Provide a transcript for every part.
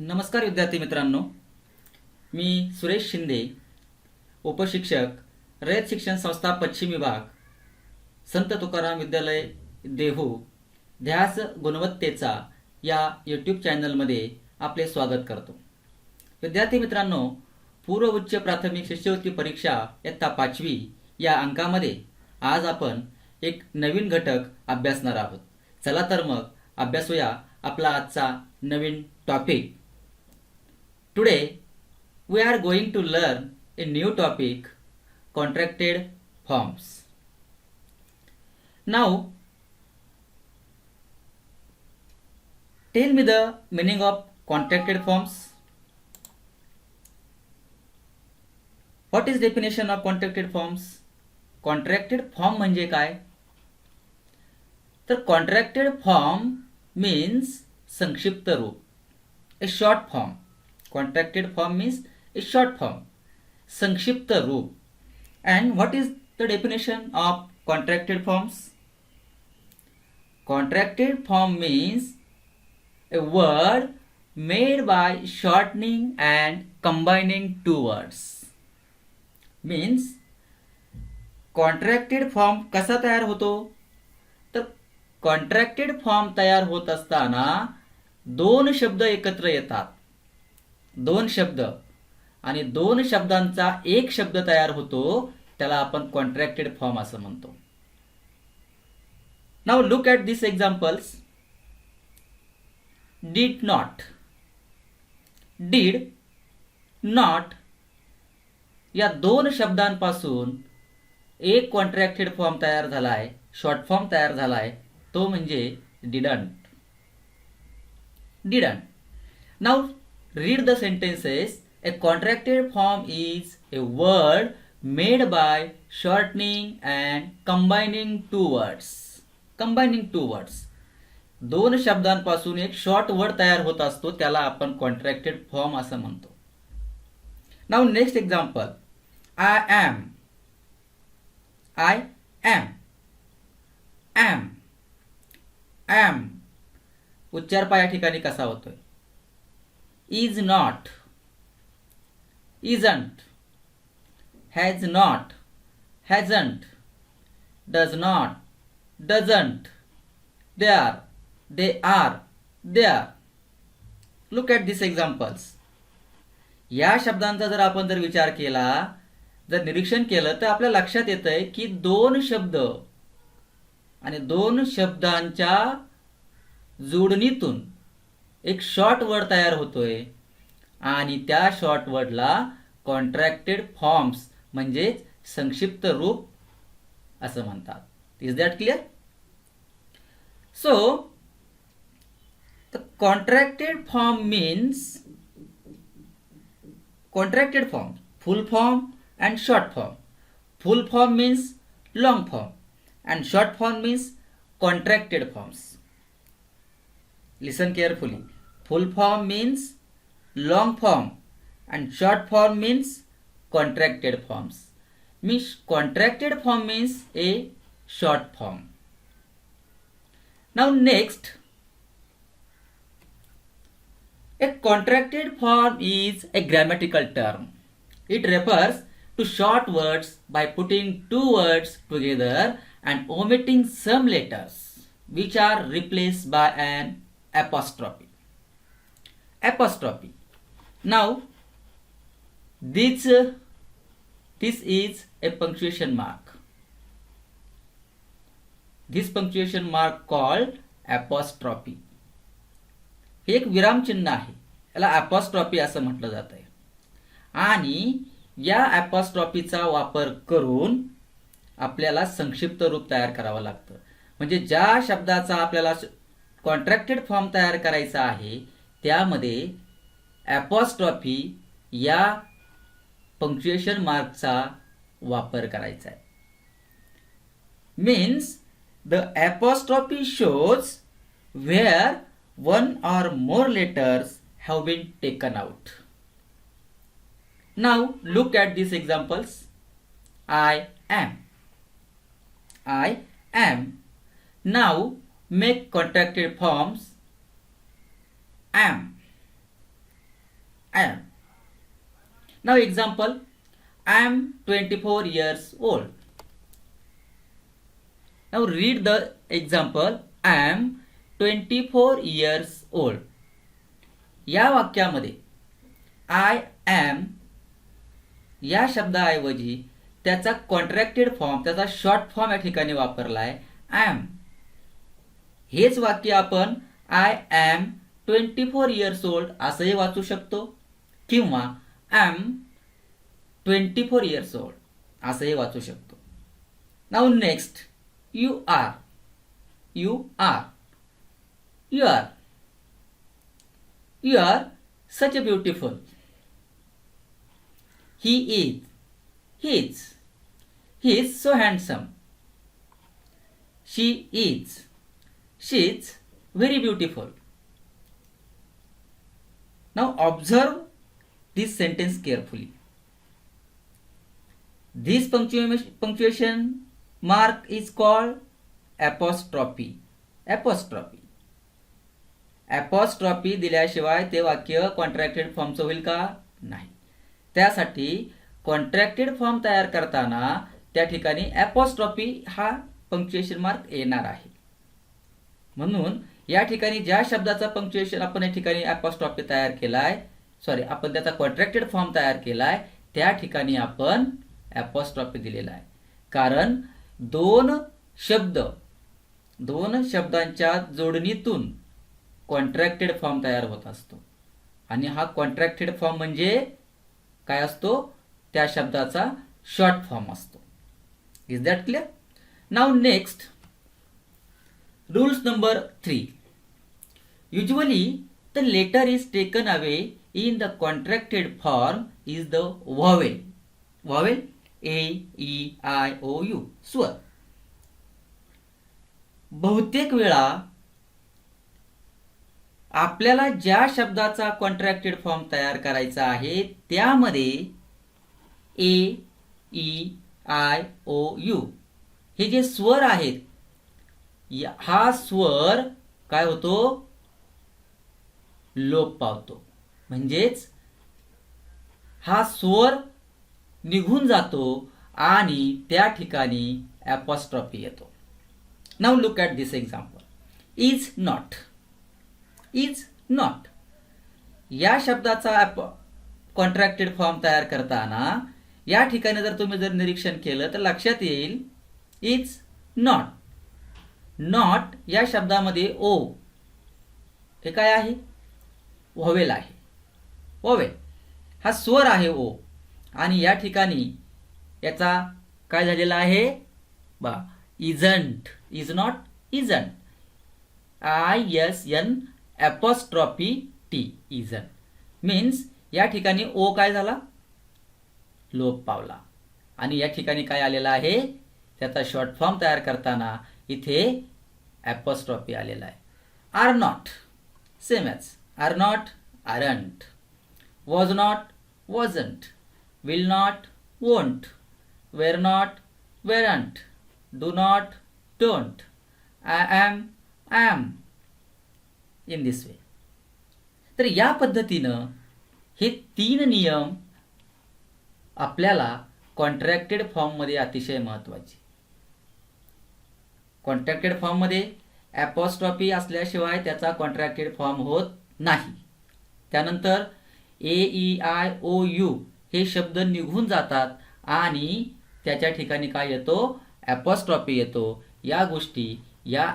नमस्कार विद्यार्थी मित्रांनो, मी सुरेश शिंदे, उपशिक्षक, रयत शिक्षण संस्था पश्चिम विभाग, संत तुकाराम विद्यालय देहू, ध्यास गुणवत्तेचा या यूट्यूब चॅनलमध्ये आपले स्वागत करतो. विद्यार्थी मित्रांनो, पूर्व उच्च प्राथमिक शिष्यवृत्ती परीक्षा इयत्ता 5वी या अंकामध्ये आज आपण एक नवीन घटक अभ्यासणार आहोत. चला तर मग अभ्यासूया आपला आजचा नवीन topic. Today we are going to learn a new topic, contracted forms. Now tell me the meaning of contracted forms. What is definition of contracted forms? Contracted form म्हणजे काय? तर contracted form means संक्षिप्त रूप, a short form. Contracted form means a short form, संक्षिप्त रूप. And what is the definition of contracted forms? Contracted form means a word made by shortening and combining two words. Means contracted form कसा तयार होतो? तर contracted form तयार होत असताना दोन शब्द एकत्र येतात. दोन शब्द आणि दोन शब्दांचा एक शब्द तयार होतो, त्याला आपण कॉन्ट्रॅक्टेड फॉर्म असं म्हणतो. Now look at this examples. Did not, did not या दोन शब्दांपासून एक कॉन्ट्रॅक्टेड फॉर्म तयार झालाय, शॉर्ट फॉर्म तयार झालाय, तो म्हणजे didn't. Didn't. Now read the sentences. A contracted form is a word made by shortening and combining two words. Combining two words. दोन शब्दांपासून एक शॉर्ट वर्ड तयार होत असतो, त्याला आपण कॉन्ट्रॅक्टेड फॉर्म असं म्हणतो. Now next example. I am. I am. M. M उच्चार पहा या ठिकाणी कसा होतोय. is not, isn't, has not, hasn't, does not, doesn't, they are, they are. Look at these examples. या शब्दांचा जर आपण जर विचार केला, जर निरीक्षण केलं, तर आपल्या लक्षात येतंय की दोन शब्द आणि दोन शब्दांच्या जोडणीतून एक शॉर्ट वर्ड तयार होतोय आणि त्या शॉर्ट वर्डला कॉन्ट्रॅक्टेड फॉर्म्स म्हणजे संक्षिप्त रूप असं म्हणतात. Is that clear? So the contracted form means contracted form, full form and short form. Full form means long form and short form means contracted forms. Listen carefully. Full form means long form and short form means contracted forms. Means contracted form means a short form. Now next, a contracted form is a grammatical term. It refers to short words by putting two words together and omitting some letters which are replaced by an apostrophe. Apostrophe. Now this is a punctuation mark. This punctuation mark called apostrophe. हे एक विराम चिन्ह आहे, याला apostrophe असं म्हटलं जात आहे. आणि या apostropheचा वापर करून आपल्याला संक्षिप्त रूप तयार करावं लागतं. म्हणजे ज्या शब्दाचा आपल्याला कॉन्ट्रॅक्टेड फॉर्म तयार करायचा आहे, त्यामध्ये ॲपॉस्ट्रॉफी या पंक्च्युएशन मार्कचा वापर करायचा आहे. Means the apostrophe shows where one or more letters have been taken out. Now look at this examples. I am. I am. Now make contracted forms am, Now example, I am 24 years old. Now read the example, I am 24 years old. या वाक्यामध्ये I am या शब्दाऐवजी त्याचा contracted form, त्याचा short form या ठिकाणी वापरला आहे, M. हेच वाक्य आपण आय एम 24 इयर्स ओल्ड असंही वाचू शकतो किंवा एम 24 इयर्स ओल्ड असंही वाचू शकतो. Now next, you are. You are. You are. You are such a beautiful. He is. He is. He is so handsome. She is. She is very beautiful. Now observe this sentence carefully. This punctuation mark is called apostrophe. Apostrophe. Apostrophe दिल्याशिवाय ते वाक्य contracted फॉर्मचं होईल का? नाही. त्यासाठी contracted form तयार करताना त्या ठिकाणी ॲपॉस्ट्रॉफी हा पंक्च्युएशन मार्क येणार आहे. म्हणून या ठिकाणी ज्या शब्दाचा पंक्च्युएशन आपण या ठिकाणी ॲपॉस्ट्रॉफी तयार केलाय, आपण त्याचा कॉन्ट्रॅक्टेड फॉर्म तयार केलाय, त्या ठिकाणी आपण ॲपॉस्ट्रॉफी दिलेला आहे. कारण दोन शब्दांच्या जोडणीतून कॉन्ट्रॅक्टेड फॉर्म तयार होत असतो आणि हा कॉन्ट्रॅक्टेड फॉर्म म्हणजे काय असतो? त्या शब्दाचा शॉर्ट फॉर्म असतो. Is that clear? Now next, rules number 3. Usually the letter is taken away in the contracted form is the vowel. Vowel AEIOU स्वर. बहुतेक वेळा आपल्याला ज्या शब्दाचा कॉन्ट्रॅक्टेड फॉर्म तयार करायचा आहे त्यामध्ये AEIOU हे जे स्वर आहेत, हा स्वर काय होतो? लोप पावतो. म्हणजेच हा स्वर निघून जातो आणि त्या ठिकाणी ॲपॉस्ट्रॉफी येतो. Now look at this example. Is not. Is not या शब्दाचा कॉन्ट्रॅक्टेड फॉर्म तयार करताना या ठिकाणी तुम्ही जर निरीक्षण केलं तर लक्षात येईल इज नॉट. नॉट या शब्दामध्ये ओ हे काय आहे? व्हॉवेल आहे. व्हॉवेल हा स्वर आहे ओ आणि या ठिकाणी याचा काय झालेला आहे? Isn't. Is not. Isn't. ISN apostrophe T. Isn means या ठिकाणी ओ काय झाला? लोप पावला आणि या ठिकाणी काय आलेला आहे? त्याचा शॉर्ट फॉर्म तयार करताना इथे ॲपॉस्ट्रॉफी आलेला आहे. Are not same as are not, aren't. Was not, wasn't. Will not, won't. Were not, weren't. Do not, don't. I am, am. In this way. तर या पद्धतीनं हे 3 नियम आपल्याला कॉन्ट्रॅक्टेड फॉर्ममध्ये अतिशय महत्त्वाचे. कॉन्ट्रॅक्टेड फॉर्ममध्ये ॲपॉस्ट्रॉफी असल्याशिवाय त्याचा कॉन्ट्रॅक्टेड फॉर्म होत नाही. त्यानंतर AEIOU हे शब्द निघून जातात आणि त्याच्या ठिकाणी काय येतो? ॲपॉस्ट्रॉफी येतो. या गोष्टी या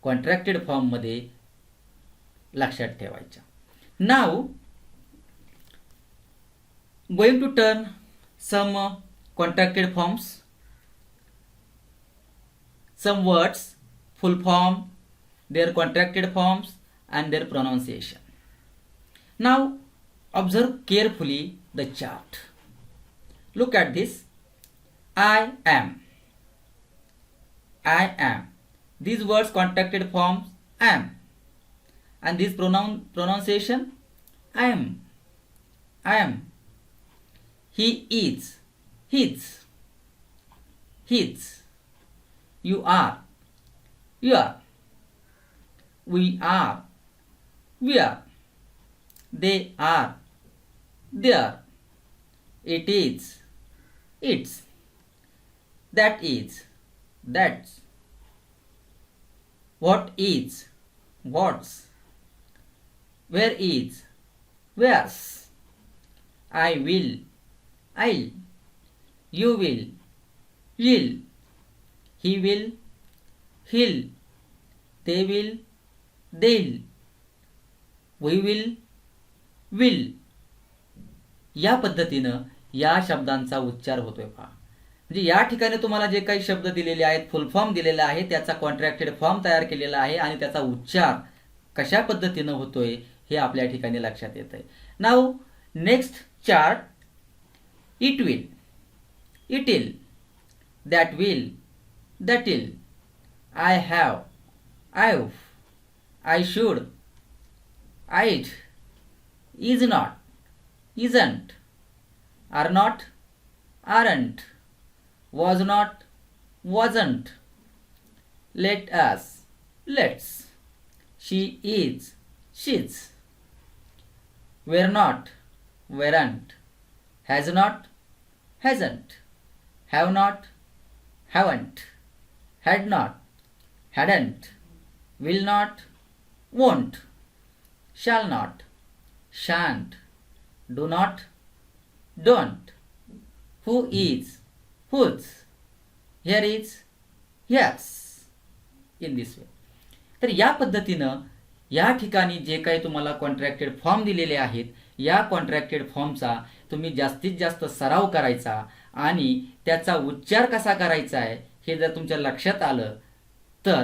कॉन्ट्रॅक्टेड फॉर्ममध्ये लक्षात ठेवायच्या. Now going to turn some contracted forms, some words, full form, their contracted forms and their pronunciation. Now observe carefully the chart. Look at this. I am. I am. These words contracted forms am. And this pronunciation am. I am. He is. His. His. You are. You are. We are. We are. They are. They are. It is, its, that is, that's, what is, what's, where is, where's, I will, I'll, you will, you'll, he will, he'll, they will, they'll, we will. या पद्धतीनं या शब्दांचा उच्चार होतोय पहा. म्हणजे या ठिकाणी तुम्हाला जे काही शब्द दिलेले आहेत, फुल फॉर्म दिलेला आहे, त्याचा कॉन्ट्रॅक्टेड फॉर्म तयार केलेला आहे आणि त्याचा उच्चार कशा पद्धतीनं होतोय हे आपल्या ठिकाणी लक्षात येतंय. Now next chart. It will, it'll, that will, that'll, I have, I've, I should, I'd, is not, isn't, are not, aren't, was not, wasn't, let us, let's, she is, she's, were not, weren't, has not, hasn't, have not, haven't, had not, hadn't, will not, won't, shall not, shan't, do not, don't, who is, whose, here is, yes, in this way. तर या पद्धतीनं या ठिकाणी जे काही तुम्हाला contracted form दिलेले आहेत, या कॉन्ट्रॅक्टेड फॉर्मचा तुम्ही जास्तीत जास्त सराव करायचा आणि त्याचा उच्चार कसा करायचा आहे हे जर तुमच्या लक्षात आलं तर,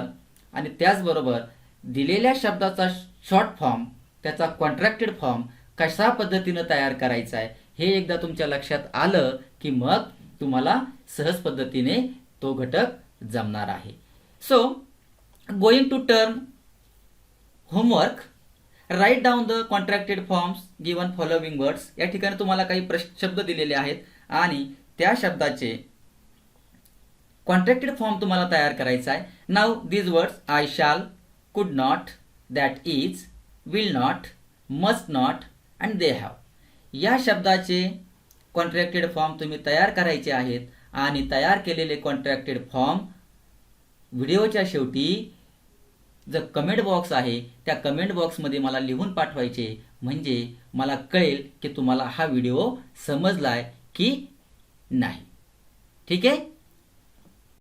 आणि त्याचबरोबर दिलेल्या शब्दाचा शॉर्ट फॉर्म, त्याचा कॉन्ट्रॅक्टेड फॉर्म कशा पद्धतीनं तयार करायचा आहे हे एकदा तुमच्या लक्षात आलं की मग तुम्हाला सहज पद्धतीने तो घटक जमणार आहे. So going to turn homework. Write down the contracted forms given following words. या ठिकाणी तुम्हाला काही शब्द दिलेले आहेत आणि त्या शब्दाचे कॉन्ट्रॅक्टेड फॉर्म तुम्हाला तयार करायचा आहे. नाउ दीज वर्ड्स आय शाल, कुड not, that is, will not, must not and they have. या शब्दाचे कॉन्ट्रॅक्टेड फॉर्म तुम्ही तयार करायचे आहेत आणि तयार केलेले कॉन्ट्रॅक्टेड फॉर्म व्हिडिओच्या शेवटी जो कमेंट बॉक्स आहे त्या कमेंट बॉक्समध्ये मला लिहून पाठवायचे, म्हणजे मला कळेल की तुम्हाला हा व्हिडिओ समजलाय की नाही. ठीक आहे.